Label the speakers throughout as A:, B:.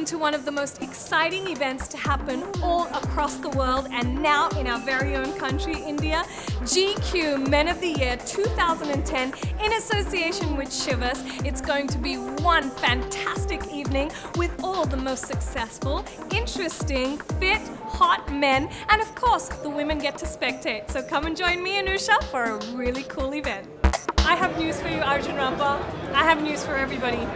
A: to one of the most exciting events to happen all across the world and now in our very own country, India. GQ Men of the Year 2010 in association with Shivas. It's going to be one fantastic evening with all the most successful, interesting, fit, hot men, and of course the women get to spectate. So come and join me, Anusha, for a really cool event. I have news for you, Arjun Rampal. I have news for everybody.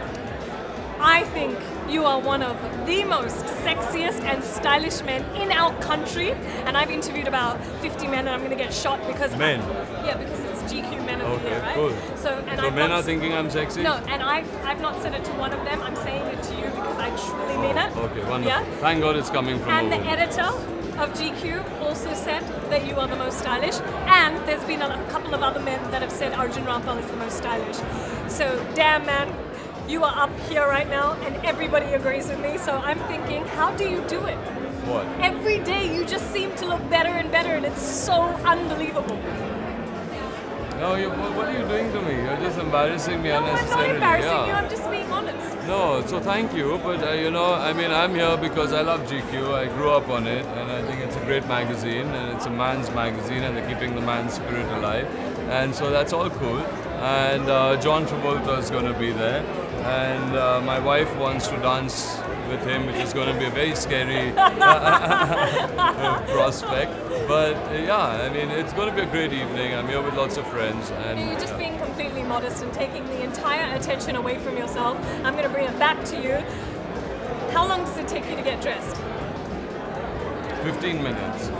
A: I think you are one of the most sexiest and stylish men in our country, and I've interviewed about 50 men, and I'm going to get shot because
B: men.
A: Yeah, because it's GQ Men of the Year, right?
B: Cool.
A: So
B: men are thinking I'm sexy.
A: No, and I've not said it to one of them. I'm saying it to you because I truly mean it.
B: Okay, wonderful.
A: Yeah?
B: Thank God it's coming from.
A: And the editor of GQ also said that you are the most stylish, and there's been a couple of other men that have said Arjun Rampal is the most stylish. So damn man, you are up here right now and everybody agrees with me, so I'm thinking, how do you do it?
B: What?
A: Every day you just seem to look better and better, and it's so unbelievable.
B: No, what are you doing to me? You're just embarrassing me unnecessarily.
A: No, I'm not embarrassing you, I'm just being honest.
B: No, so thank you, but you know, I mean, I'm here because I love GQ, I grew up on it, and I think it's a great magazine, and it's a man's magazine, and they're keeping the man's spirit alive, and so that's all cool. And John Travolta is going to be there, and my wife wants to dance with him, which is going to be a very scary prospect. But yeah, I mean, it's going to be a great evening. I'm here with lots of friends. And
A: you're just being completely modest and taking the entire attention away from yourself. I'm going to bring it back to you. How long does it take you to get dressed?
B: 15 minutes.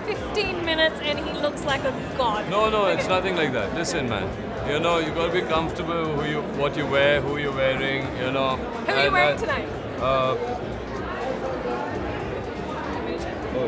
A: 15 minutes and he looks like a god.
B: No, it's nothing like that. Listen, man. You know, you got to be comfortable what you wear, who you're wearing, you know.
A: Who are you wearing tonight?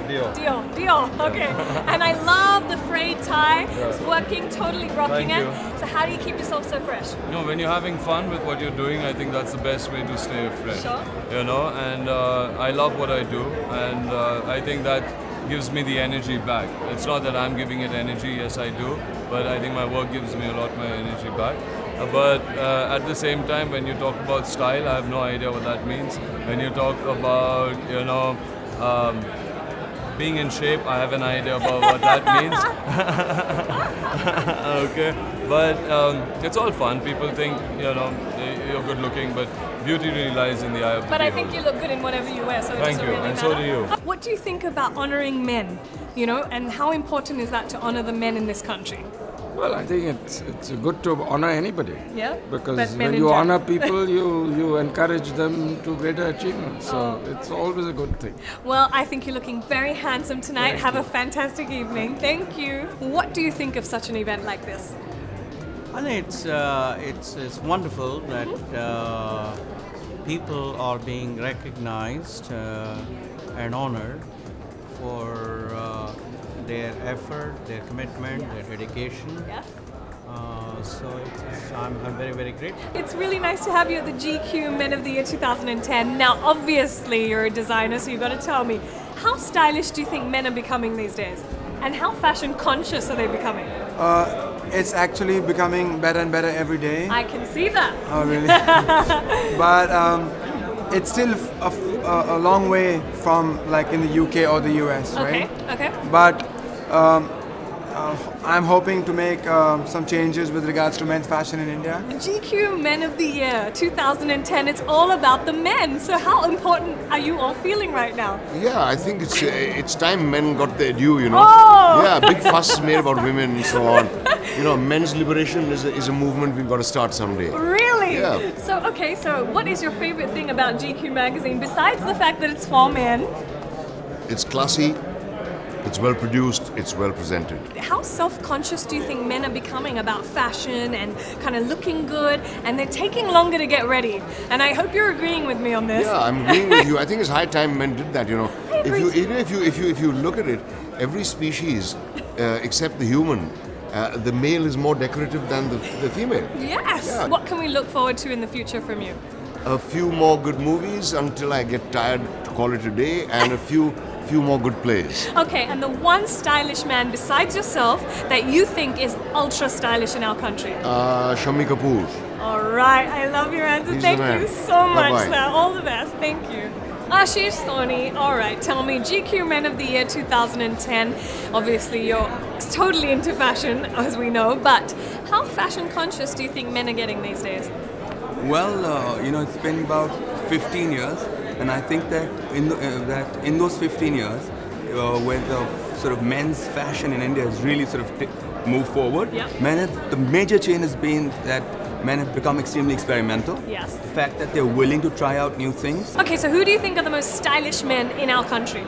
A: Dior, okay. And I love the frayed tie. It's working, totally rocking it. So how do you keep yourself so fresh?
B: No, when you're having fun with what you're doing, I think that's the best way to stay fresh.
A: Sure.
B: You know, and I love what I do, and I think that gives me the energy back. It's not that I'm giving it energy, yes I do, but I think my work gives me a lot more energy back. But at the same time, when you talk about style, I have no idea what that means. When you talk about, you know, being in shape, I have an idea about what that means. Okay, but it's all fun. People think, you know, you're good looking, but beauty really lies in the eye of the
A: beholder. But I think you look good in whatever you wear, so it doesn't really matter.
B: Thank you, and so do you.
A: What do you think about honoring men, you know, and how important is that to honor the men in this country?
C: Well, I think it's good to honor anybody.
A: Yeah.
C: Because when you honor people, you encourage them to greater achievements. So it's always a good thing.
A: Well, I think you're looking very handsome tonight. Have a fantastic evening. Thank you. What do you think of such an event like this?
D: I think it's wonderful that people are being recognized and honored for their effort, their commitment, their dedication.
A: Yeah.
D: So I'm very, very grateful.
A: It's really nice to have you at the GQ Men of the Year 2010. Now, obviously, you're a designer, so you've got to tell me, how stylish do you think men are becoming these days? And how fashion conscious are they becoming?
E: It's actually becoming better and better every day.
A: I can see that.
E: Oh, really? But it's still a long way from like in the UK or the US, right?
A: Okay.
E: But I'm hoping to make some changes with regards to men's fashion in India.
A: GQ Men of the Year 2010, it's all about the men. So how important are you all feeling right now?
F: Yeah, I think it's time men got their due, you know.
A: Oh!
F: Yeah, big fuss is made about women and so on. You know, men's liberation is a movement we've got to start someday.
A: Really?
F: Yeah.
A: So what is your favorite thing about GQ magazine besides the fact that it's for men?
F: It's classy, it's well produced, it's well presented.
A: How self-conscious do you think men are becoming about fashion and kind of looking good, and they're taking longer to get ready? And I hope you're agreeing with me on this.
F: Yeah, I'm agreeing with you. I think it's high time men did that, you know. If you look at it, every species except the human, the male is more decorative than the female.
A: Yes!
F: Yeah.
A: What can we look forward to in the future from you?
F: A few more good movies until I get tired to call it a day, and a few few more good plays.
A: Okay, and the one stylish man besides yourself that you think is ultra stylish in our country?
F: Shammi Kapoor.
A: All right, I love your answer.
F: He's
A: Thank
F: the man.
A: you so much,
F: Bye-bye.
A: sir. All the best. Thank you. Ashish Soni, all right, tell me, GQ Men of the Year 2010. Obviously, you're totally into fashion, as we know, but how fashion conscious do you think men are getting these days?
G: Well, you know, it's been about 15 years, and I think that in those 15 years, where the sort of men's fashion in India has really sort of moved forward,
A: Yeah.
G: the major change has been that men have become extremely experimental.
A: Yes.
G: The fact that they're willing to try out new things.
A: Okay, so who do you think are the most stylish men in our country?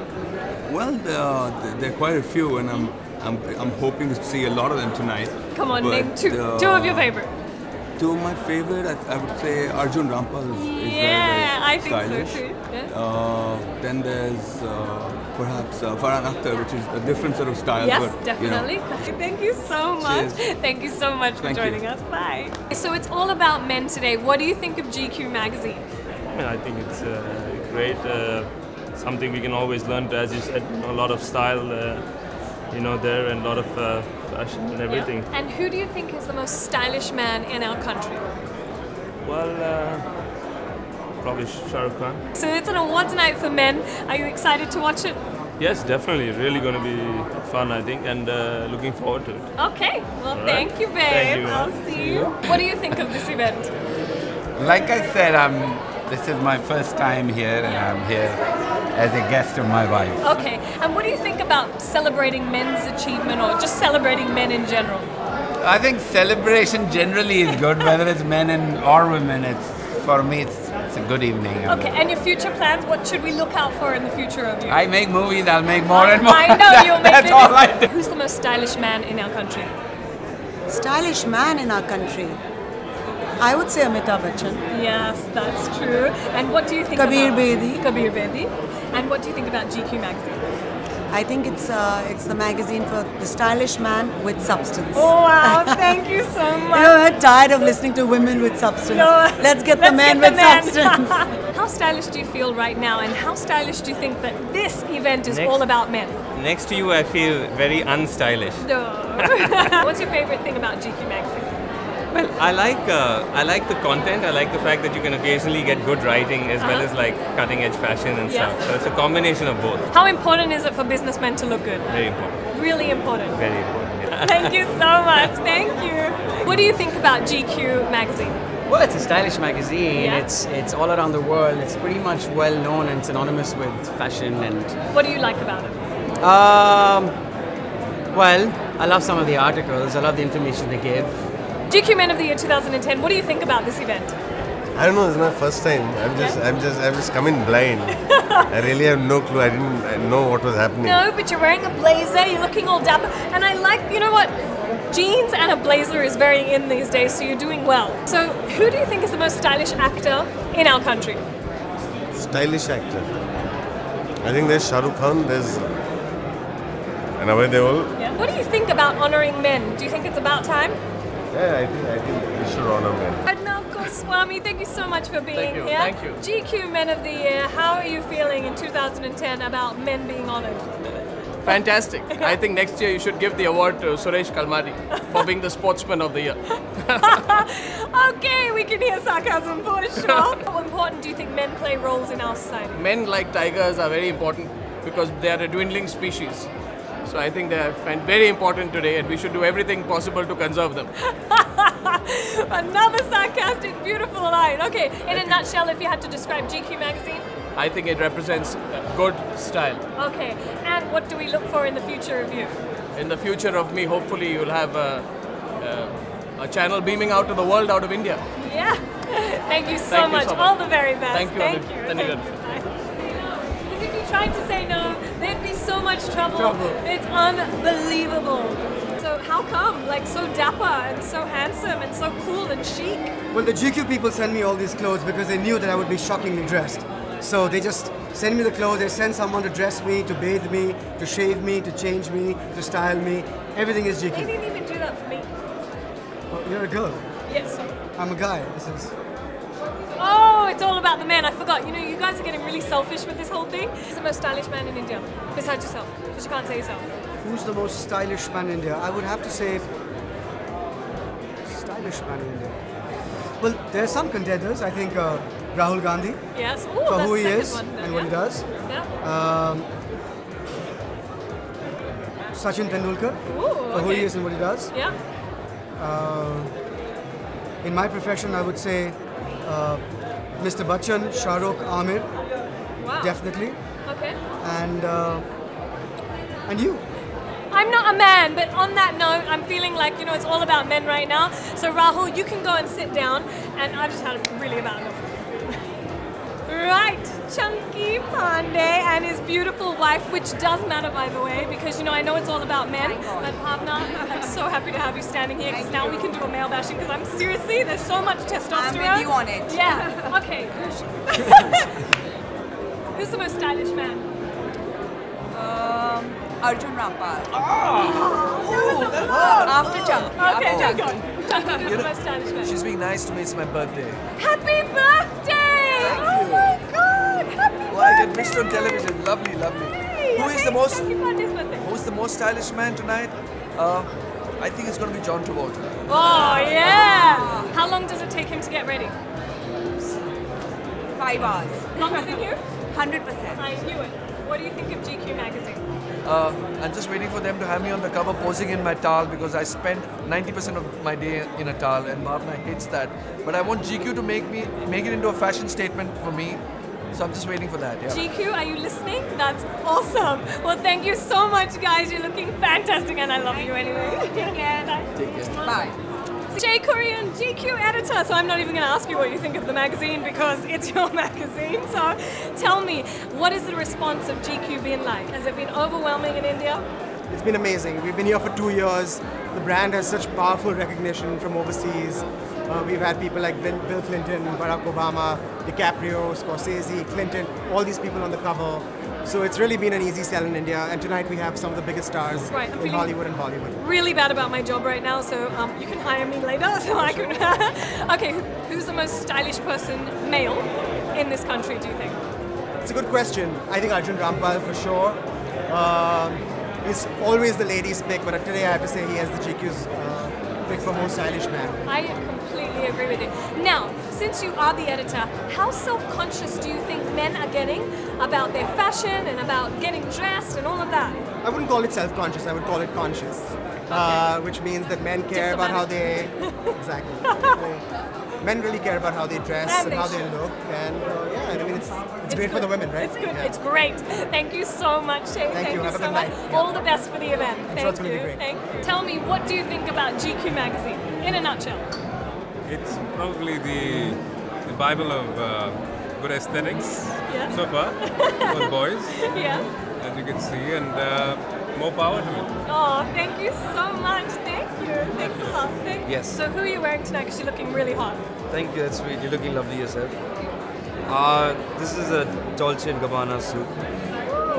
G: Well, there are quite a few, and I'm hoping to see a lot of them tonight.
A: Come on,
G: But,
A: name two of your favorite.
G: Two of my favorite, I would say Arjun Rampal is very,
A: Yeah,
G: very
A: I think
G: stylish.
A: so too. Yeah.
G: Then there's perhaps Farhan Akhtar, which is a different sort of style.
A: Yes,
G: but,
A: definitely.
G: You know,
A: Thank you so much.
G: Cheers.
A: Thank you so much for
G: Thank you.
A: joining us. Bye. So it's all about men today. What do you think of GQ magazine?
H: I mean, I think it's great. Something we can always learn. As you said, a lot of style, there, and a lot of fashion and everything.
A: Yeah. And who do you think is the most stylish man in our country?
H: Well, probably Shah Rukh Khan.
A: So it's an awards night for men. Are you excited to watch it?
H: Yes, definitely. Really going to be fun, I think, and looking forward to it.
A: Okay. Well,
H: All right.
A: thank you, babe.
H: Thank you.
A: I'll see you. What do you think of this event?
I: Like I said, this is my first time here, and I'm here as a guest of my wife.
A: Okay. And what do you think about celebrating men's achievement or just celebrating men in general?
I: I think celebration generally is good, whether it's men or women. For me, it's a good evening.
A: Okay. And your future plans? What should we look out for in the future of you?
I: I make movies, I'll make more and more.
A: I know you'll make
I: That's all I do.
A: Who's the most stylish man in our country?
J: Stylish man in our country. I would say Amitabh Bachchan.
A: Yes, that's true. And what do you think
J: Kabir
A: about
J: Bedi.
A: Kabir Bedi. And what do you think about GQ magazine?
J: I think it's the magazine for the stylish man with substance.
A: Oh wow, thank you so much.
J: You know, I'm tired of listening to women with substance.
A: No,
J: Let's get the men with substance.
A: How stylish do you feel right now, and how stylish do you think that this event is all about men?
K: Next to you, I feel very unstylish.
A: No. What's your favorite thing about GQ magazine?
K: Well, I like the content. I like the fact that you can occasionally get good writing as well as like cutting edge fashion and
A: Yeah.
K: stuff. So it's a combination of both.
A: How important is it for businessmen to look good?
K: Very important.
A: Really important.
K: Very important. Yeah.
A: Thank you so much. Thank you. What do you think about GQ magazine?
L: Well, it's a stylish magazine.
A: Yeah.
L: It's all around the world. It's pretty much well known and synonymous with fashion. And
A: What do you like about it?
L: well, I love some of the articles. I love the information they give.
A: GQ Men of the Year 2010. What do you think about this event?
M: I don't know. It's my first time. I've just come in blind. I really have no clue. I didn't know what was happening.
A: No, but you're wearing a blazer. You're looking all dapper, and I like. You know what? Jeans and a blazer is very in these days, so you're doing well. So, who do you think is the most stylish actor in our country?
M: Stylish actor. I think there's Shah Rukh Khan. There's Anaway Deol.
A: Yeah. What do you think about honoring men? Do you think it's about time?
M: Yeah, I think we should honor men.
A: Arnab Goswami, thank you so much for being
B: you,
A: here.
B: thank you.
A: GQ Men of the Year, how are you feeling in 2010 about men being honored?
N: Fantastic. I think next year you should give the award to Suresh Kalmari for being the sportsman of the year.
A: Okay, we can hear sarcasm for sure. How important do you think men play roles in our society?
N: Men like tigers are very important because they are a dwindling species. So I think they are very important today and we should do everything possible to conserve them.
A: Another sarcastic, beautiful line. Okay, in a nutshell, if you had to describe GQ magazine?
N: I think it represents good style.
A: Okay, and what do we look for in the future of you?
N: In the future of me, hopefully you'll have a channel beaming out to the world out of India.
A: Yeah. Thank you so
N: Thank you
A: much.
N: so much.
A: All the very best.
N: Thank you.
A: Thank you.
N: Thank you.
A: Because if you tried to say no, there'd be so much trouble. It's unbelievable. So how come? Like so dapper and so handsome and so cool and chic.
O: Well, the GQ people send me all these clothes because they knew that I would be shockingly dressed. So they just send me the clothes, they send someone to dress me, to bathe me, to shave me, to change me, to style me. Everything is GQ.
A: They didn't even do that for me.
O: Oh, you're a girl.
A: Yes.
O: I'm a guy. This is...
A: Oh, Oh, it's all about the men. I forgot. You know, you guys are getting really selfish with this whole thing. Who's the most stylish man in India? Besides yourself, because you can't say yourself.
O: Who's the most stylish man in India? I would have to say stylish man in India. Well, there are some contenders. I think Rahul Gandhi.
A: Yes. Ooh,
O: for
A: that's
O: who he
A: second
O: is
A: one then,
O: and what he does.
A: Yeah.
O: Sachin Tendulkar.
A: Ooh,
O: for who he is and what he does.
A: Yeah.
O: In my profession, I would say Mr. Bachchan, Shah Rukh, Amir.
A: Wow.
O: Definitely.
A: Okay.
O: And you.
A: I'm not a man, but on that note, I'm feeling like, you know, it's all about men right now. So Rahul, you can go and sit down, and I've just had really about enough. Right, Chunky Pandey and his beautiful wife, which does matter, by the way, because, you know, I know it's all about men. And Bhavna, I'm so happy to have you standing here, because now we can do a male bashing, because I'm seriously, there's so much testosterone.
P: I'm with you on it.
A: Yeah. Okay. Who's the most stylish man?
P: Arjun Rampal.
A: Oh,
P: After Chunky.
A: Okay,
P: After
A: Chunky. Chunky, who's the most stylish man?
Q: She's being nice to me. It's my birthday.
A: Happy birthday! Oh my God! Happy birthday!
Q: Well, I get wished on television. Lovely, lovely. Who is the most?
A: Happy Pandey's birthday.
Q: Who's the most stylish man tonight? I think it's going to be John Travolta.
A: Oh yeah! How long does it take him to get ready?
P: 5 hours.
A: Longer than you?
P: 100%.
A: I knew it. What do you think of GQ magazine?
Q: I'm just waiting for them to have me on the cover posing in my towel, because I spend 90% of my day in a towel, and Bhavna hates that. But I want GQ to make it into a fashion statement for me. So I'm just waiting for that. Yeah.
A: GQ, are you listening? That's awesome. Well, thank you so much, guys. You're looking fantastic, and I love you anyway. Take care. Bye.
Q: Take care.
A: Bye. Jay Korean, GQ editor. So I'm not even going to ask you what you think of the magazine, because it's your magazine. So tell me, what has the response of GQ been like? Has it been overwhelming in India?
O: It's been amazing. We've been here for 2 years. The brand has such powerful recognition from overseas. We've had people like Bill Clinton, Barack Obama, DiCaprio, Scorsese, Clinton, all these people on the cover. So it's really been an easy sell in India, and tonight we have some of the biggest stars in Hollywood and Bollywood.
A: Really bad about my job right now, so you can hire me later. So I can. Okay, who's the most stylish person, male, in this country? Do you think?
O: It's a good question. I think Arjun Rampal for sure. He's always the ladies' pick, but today I have to say he has the GQ's pick for most stylish man.
A: I completely agree with you. Now, since you are the editor, how self-conscious do you think men are getting about their fashion and about getting dressed and all of that?
O: I wouldn't call it self-conscious, I would call it conscious. Which means that men care about how they... Exactly. Men really care about how they dress and how they look, and yeah, I mean it's great for the women, right?
A: It's good. Yeah. It's great. Thank you so much, Shay.
O: Thank you. Have a
A: so
O: good night.
A: Yeah. All the best for the event.
O: I'm sure it's going to be great.
A: Thank you. Tell me, what do you think about GQ magazine in a nutshell?
R: It's probably the Bible of good aesthetics so far for boys.
A: Yeah.
R: As you can see, and more power to it.
A: Oh, thank you so much. Thank you. Thanks a lot. Thank you.
L: Yes.
A: So who are you wearing tonight? Because you're looking really hot.
L: Thank you, that's sweet. You're looking lovely yourself. This is a Dolce & Gabbana suit.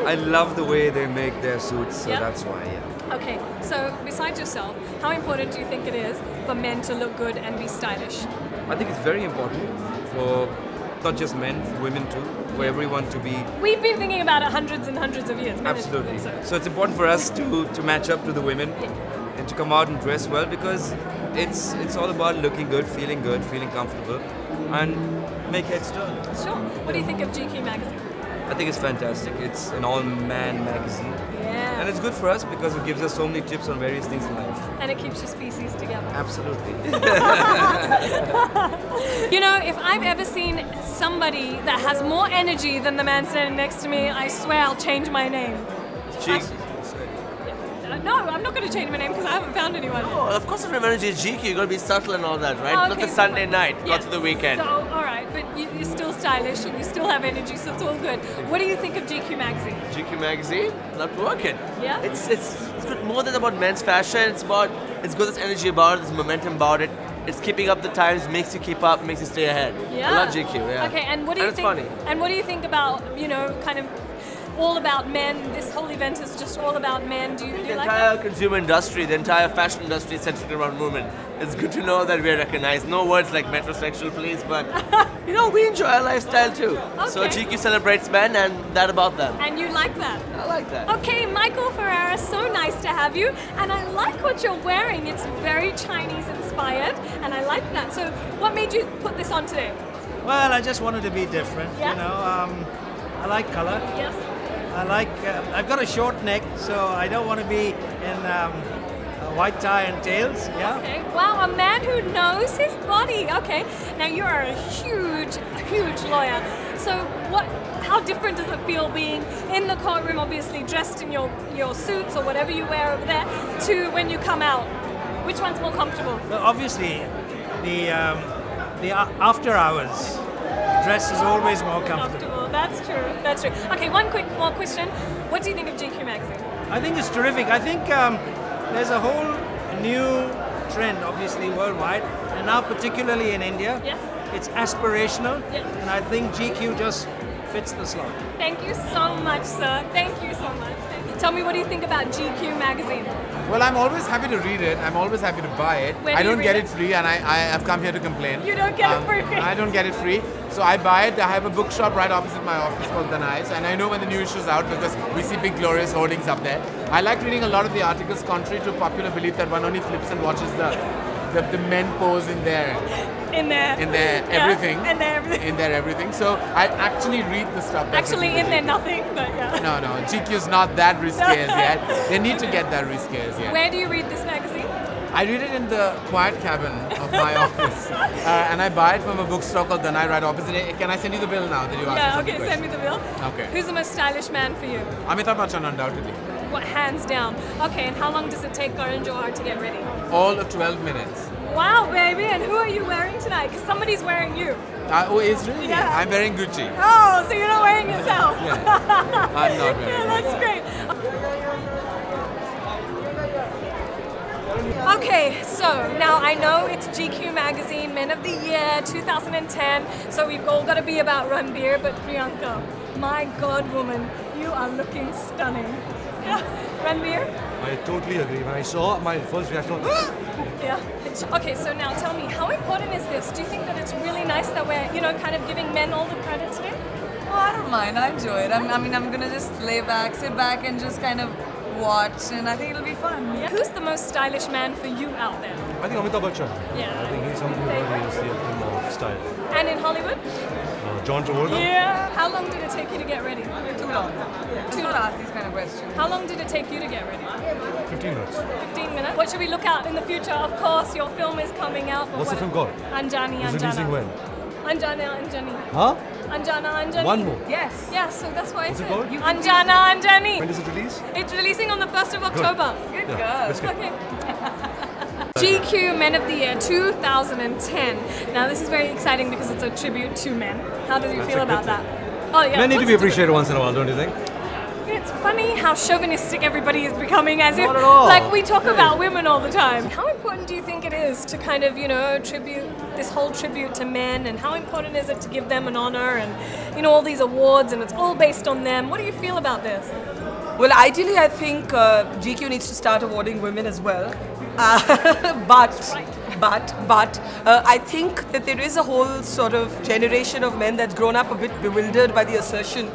L: I love the way they make their suits, so that's why, yeah.
A: Okay, so besides yourself, how important do you think it is for men to look good and be stylish?
L: I think it's very important for not just men, for women too, for everyone to be...
A: We've been thinking about it hundreds and hundreds of years.
L: Absolutely. So it's important for us to match up to the women and to come out and dress well, because it's all about looking good, feeling comfortable, and make heads turn.
A: Sure. What do you think of GQ magazine?
L: I think it's fantastic. It's an all-man magazine.
A: Yeah.
L: And it's good for us because it gives us so many tips on various things in life.
A: And it keeps your species together.
L: Absolutely.
A: You know, if I've ever seen somebody that has more energy than the man standing next to me, I swear I'll change my name. No, I'm not going to change my name because I haven't found anyone.
S: Oh, of course, if energy is GQ, you're going to be subtle and all that, right?
A: Oh,
S: Not
A: okay,
S: the Sunday
A: so,
S: night, got to the weekend.
A: So, alright, but you're still stylish and you still have energy, so it's all good. What do you think of GQ magazine?
S: GQ magazine, not working.
A: Yeah?
S: It's good, more than about men's fashion. It's got this energy about it, there's momentum about it. It's keeping up the times, makes you keep up, makes you stay ahead.
A: Yeah.
S: I love GQ, yeah.
A: Okay, and what do you think?
S: Funny.
A: And what do you think about, you know, kind of all about men. This whole event is just all about men. Do you
S: The
A: like
S: entire
A: that?
S: consumer industry, the entire fashion industry is centered around women. It's good to know that we're recognized. No words like metrosexual, please, but you know, we enjoy our lifestyle too. So
A: Okay.
S: GQ celebrates men and that about them.
A: And you like that?
S: I like that.
A: Okay, Michael Ferreira, so nice to have you. And I like what you're wearing. It's very Chinese inspired, and I like that. So what made you put this on today?
D: Well, I just wanted to be different,
A: Yeah.
D: you know. I like color.
A: Yes.
D: I like, I've got a short neck, so I don't want to be in a white tie and tails, yeah.
A: Okay. Wow, a man who knows his body. Okay. Now you are a huge lawyer. So how different does it feel being in the courtroom, obviously dressed in your suits or whatever you wear over there, to when you come out? Which one's more comfortable?
D: Well, obviously, the after hours dress is always more comfortable.
A: That's true. That's true. Okay, one quick more question. What do you think of GQ magazine?
D: I think it's terrific. I think there's a whole new trend, obviously worldwide, and now particularly in India.
A: Yes.
D: It's aspirational,
A: Yes.
D: and I think GQ just fits the slot.
A: Thank you so much, sir. Thank you so much. Tell me, what do you think about GQ magazine?
T: Well, I'm always happy to read it. I'm always happy to buy it.
A: Where
T: I
A: do you
T: don't get
A: read
T: it free, and I have come here to complain.
A: You don't get it free.
T: I don't get it free. So I buy it. I have a bookshop right opposite my office called The Nice, and I know when the new issue's out because we see big glorious hoardings up there. I like reading a lot of the articles contrary to popular belief that one only flips and watches the men pose in their everything.
A: In their everything.
T: In their everything. So I actually read the stuff. that's
A: Actually,
T: written
A: in their nothing, but yeah.
T: No, GQ's not that risque as yet. They need to get that risque as yet.
A: Where do you read this magazine?
T: I read it in the quiet cabin of my office, and I buy it from a bookstore called The Night right opposite. Can I send you the bill now that you asked me
A: Yeah,
T: some
A: okay,
T: questions?
A: send me the bill.
T: Okay.
A: Who's the most stylish man for you?
T: Amitabh Bachchan, undoubtedly.
A: What, hands down? Okay, and how long does it take Karan Johar to get ready?
T: All of 12 minutes.
A: Wow, baby, and who are you wearing tonight? Because somebody's wearing you.
T: Oh, is really?
A: Yeah.
T: I'm wearing Gucci.
A: Oh, so you're not wearing yourself?
T: I'm not wearing
A: Yeah, that's great. Okay, so now I know it's GQ Magazine Men of the Year 2010, so we've all got to be about Ranbir, but Priyanka, my God, woman, you are looking stunning. Ranbir?
U: I totally agree. When I saw my first reaction was,
A: Yeah. Okay, so now tell me, how important is this? Do you think that it's really nice that we're, kind of giving men all the credit today?
V: Oh, I don't mind. I enjoy it. I'm gonna just sit back and just kind of watch, and I think it'll be fun.
A: Yeah. Who's the most stylish man for you out there?
U: I think Amitabh Bachchan.
A: Yeah.
U: I think he's somebody who really is the epitome of style.
A: And in Hollywood?
U: John Travolta.
A: Yeah. How long did it take you to get ready?
V: Too long. Too long to ask these kind of questions.
A: How long did it take you to get ready?
U: 15 minutes.
A: 15 minutes. What should we look out in the future? Of course, your film is coming out. but
U: What's the
A: what-
U: film called?
A: Anjani,
U: It's
A: Anjana.
U: releasing when?
A: Anjani.
U: Huh?
A: Anjana, Anjani.
U: One more.
A: Yes. Yeah, so that's why I
U: What's it
A: said.
U: called?
A: Anjana, Anjani.
U: When does it release?
A: It's releasing on the 1st of October. Good
U: Yeah,
A: girl.
U: let's go.
A: Okay. GQ Men of the Year 2010. Now this is very exciting because it's a tribute to men. How do you
U: That's
A: feel
U: a good
A: about that?
U: thing.
A: Oh yeah.
U: Men need to be
A: positive.
U: appreciated once in a while, don't you think?
A: It's funny how chauvinistic everybody is becoming, as if
U: Not at all.
A: like we talk about women all the time. How important do you think it is to kind of, tribute this whole tribute to men, and how important is it to give them an honor and all these awards, and it's all based on them? What do you feel about this?
V: Well, ideally, I think GQ needs to start awarding women as well. But I think that there is a whole sort of generation of men that's grown up a bit bewildered by the assertion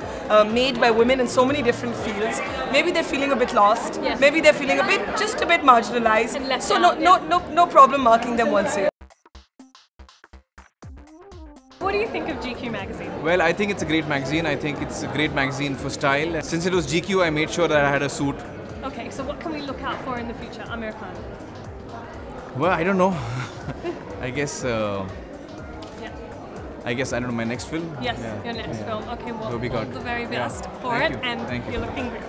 V: made by women in so many different fields. Maybe they're feeling a bit lost.
A: Yes.
V: Maybe they're feeling just a bit marginalized.
A: And left
V: So
A: out,
V: no problem marking them once a year.
A: What do you think of GQ magazine?
G: Well, I think it's a great magazine. I think it's a great magazine for style. Since it was GQ, I made sure that I had a suit.
A: Okay, so what can we look out for in the future, Amir Khan?
G: Well, I don't know. I guess I don't know, my next film?
A: Yes, your next film. Okay, well,
G: Will be
A: all
G: good.
A: the very
G: Yeah.
A: best for
G: Thank
A: it,
G: you.
A: and
G: Thank you.
A: you're looking great.